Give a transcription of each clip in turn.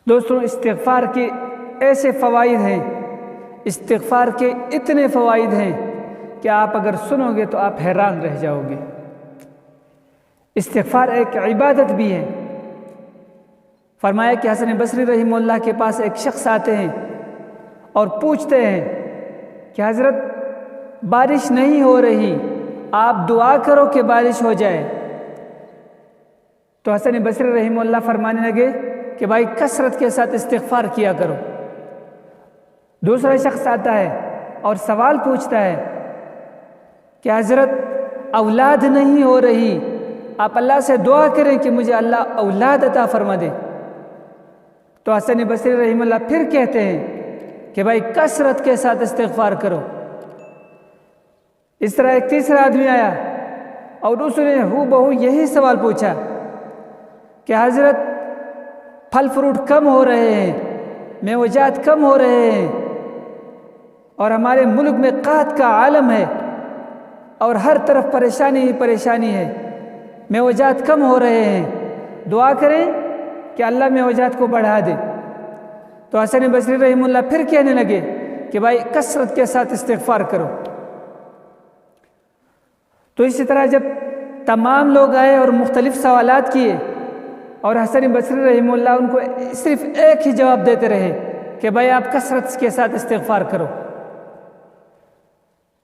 دوستوں، استغفار کے ایسے فوائد ہیں، استغفار کے اتنے فوائد ہیں کہ آپ اگر سنو گے تو آپ حیران رہ جاؤ گے۔ استغفار ایک عبادت بھی ہے۔ فرمایا کہ حسن بصری رحمہ اللہ کے پاس ایک شخص آتے ہیں اور پوچھتے ہیں کہ حضرت بارش نہیں ہو رہی، آپ دعا کرو کہ بارش ہو جائے۔ تو حسن بصری رحمہ اللہ فرمانے لگے کہ بھائی کثرت کے ساتھ استغفار کیا کرو۔ دوسرا شخص آتا ہے اور سوال پوچھتا ہے کہ حضرت اولاد نہیں ہو رہی، آپ اللہ سے دعا کریں کہ مجھے اللہ اولاد عطا فرما دے۔ تو حسن بصری رحمہ اللہ پھر کہتے ہیں کہ بھائی کثرت کے ساتھ استغفار کرو۔ اس طرح ایک تیسرا آدمی آیا اور اس نے ہو بہو یہی سوال پوچھا کہ حضرت پھل فروٹ کم ہو رہے ہیں، میوجات کم ہو رہے ہیں، اور ہمارے ملک میں قحط کا عالم ہے اور ہر طرف پریشانی ہی پریشانی ہے، میوجات کم ہو رہے ہیں، دعا کریں کہ اللہ میوجات کو بڑھا دے۔ تو حسن بصری رحمہ اللہ پھر کہنے لگے کہ بھائی کثرت کے ساتھ استغفار کرو۔ تو اسی طرح جب تمام لوگ آئے اور مختلف سوالات کیے اور حسن بصری رحمہ اللہ ان کو صرف ایک ہی جواب دیتے رہے کہ بھائی آپ کثرت کے ساتھ استغفار کرو،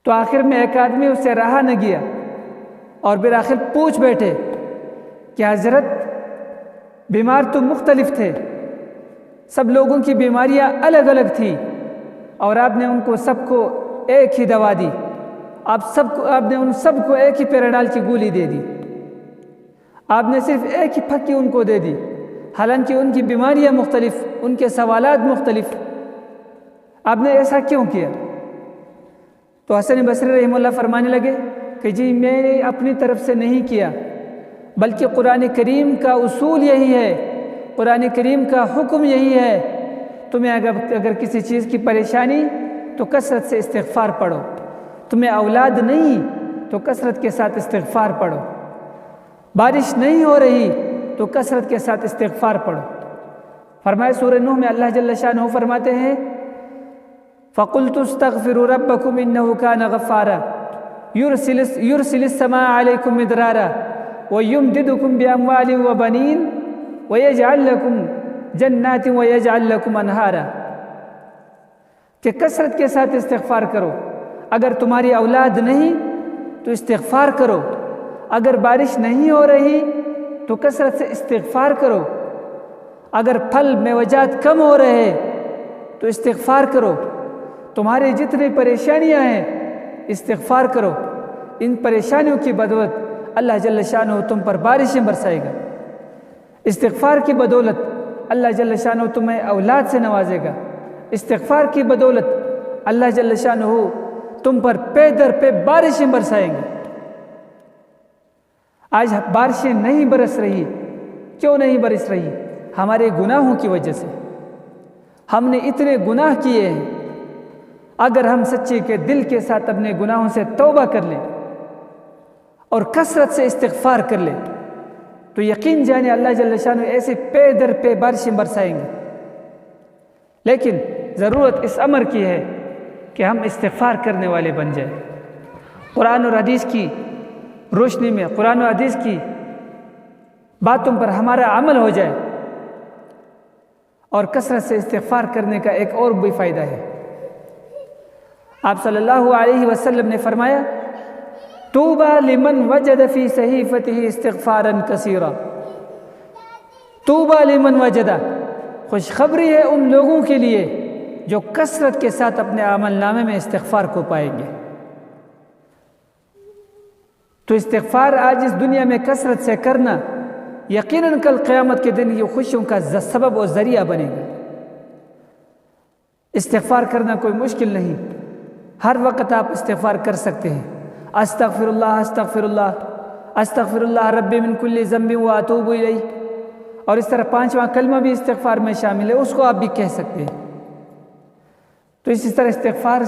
تو آخر میں ایک آدمی اس سے رہا نہ گیا اور بالآخر پوچھ بیٹھے کہ حضرت بیمار تو مختلف تھے، سب لوگوں کی بیماریاں الگ الگ تھیں، اور آپ نے ان کو سب کو ایک ہی دوا دی، آپ نے ان سب کو ایک ہی پیراڈال کی گولی دے دی، آپ نے صرف ایک ہی پھکی ان کو دے دی، حالانکہ ان کی بیماریاں مختلف، ان کے سوالات مختلف، آپ نے ایسا کیوں کیا؟ تو حسن بصری رحمہ اللہ فرمانے لگے کہ جی میں نے اپنی طرف سے نہیں کیا، بلکہ قرآن کریم کا اصول یہی ہے، قرآن کریم کا حکم یہی ہے، تمہیں اگر کسی چیز کی پریشانی تو کثرت سے استغفار پڑھو، تمہیں اولاد نہیں تو کثرت کے ساتھ استغفار پڑھو، بارش نہیں ہو رہی تو کثرت کے ساتھ استغفار پڑھو۔ فرمائے سورہ نوح میں اللہ جل شانہ فرماتے ہیں فَقُلْتُ اسْتَغْفِرُوا رَبَّكُمْ إِنَّهُ كَانَ غَفَّارًا يُرْسِلِ السَّمَاءَ عَلَيْكُمْ مِدْرَارًا وَيُمْدِدُكُمْ بِأَمْوَالٍ وَبَنِينَ وَيَجْعَلْ لَكُمْ جَنَّاتٍ وَيَجْعَلْ لَكُمْ أَنْهَارًا، کہ کثرت کے ساتھ استغفار کرو۔ اگر تمہاری اولاد نہیں تو استغفار کرو، اگر بارش نہیں ہو رہی تو کثرت سے استغفار کرو، اگر پھل میوجات کم ہو رہے تو استغفار کرو، تمہاری جتنی پریشانیاں ہیں استغفار کرو، ان پریشانیوں کی بدولت اللہ جل شانہ تم پر بارشیں برسائے گا، استغفار کی بدولت اللہ جل شانہ تمہیں اولاد سے نوازے گا، استغفار کی بدولت اللہ جل شانہ تم پر پے در پہ بارشیں برسائیں گے۔ آج بارشیں نہیں برس رہی، کیوں نہیں برس رہی؟ ہمارے گناہوں کی وجہ سے۔ ہم نے اتنے گناہ کیے ہیں، اگر ہم سچے کے دل کے ساتھ اپنے گناہوں سے توبہ کر لیں اور کثرت سے استغفار کر لیں تو یقین جانے اللہ جل شانہ ایسے پے در پہ بارشیں برسائیں گے۔ لیکن ضرورت اس امر کی ہے کہ ہم استغفار کرنے والے بن جائیں، قرآن اور حدیث کی روشنی میں قرآن و حدیث کی باتوں پر ہمارا عمل ہو جائے، اور کثرت سے استغفار کرنے کا ایک اور بھی فائدہ ہے۔ آپ صلی اللہ علیہ وسلم نے فرمایا طوبیٰ لمن وجد فی صحیفتہ استغفارا کثیرا، طوبیٰ لمن وجد، خوشخبری ہے ان لوگوں کے لیے جو کثرت کے ساتھ اپنے عمل نامے میں استغفار کو پائیں گے۔ تو استغفار آج اس دنیا میں کثرت سے کرنا یقیناً کل قیامت کے دن یہ خوشیوں کا سبب و ذریعہ بنے گا۔ استغفار کرنا کوئی مشکل نہیں، ہر وقت آپ استغفار کر سکتے ہیں۔ استغفر اللہ استغفر اللہ استغفر اللہ ربی من کل ذنب واتوب الیہ، اور اس طرح 5واں کلمہ بھی استغفار میں شامل ہے، اس کو آپ بھی کہہ سکتے ہیں۔ تو اسی طرح استغفار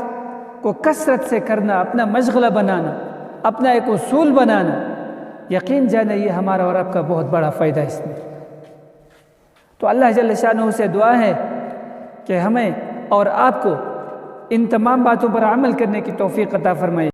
کو کثرت سے کرنا، اپنا مشغلہ بنانا، اپنا ایک اصول بنانا، یقین جانے یہ ہمارا اور آپ کا بہت بڑا فائدہ ہے اس میں۔ تو اللہ جل شانہ سے دعا ہے کہ ہمیں اور آپ کو ان تمام باتوں پر عمل کرنے کی توفیق عطا فرمائے۔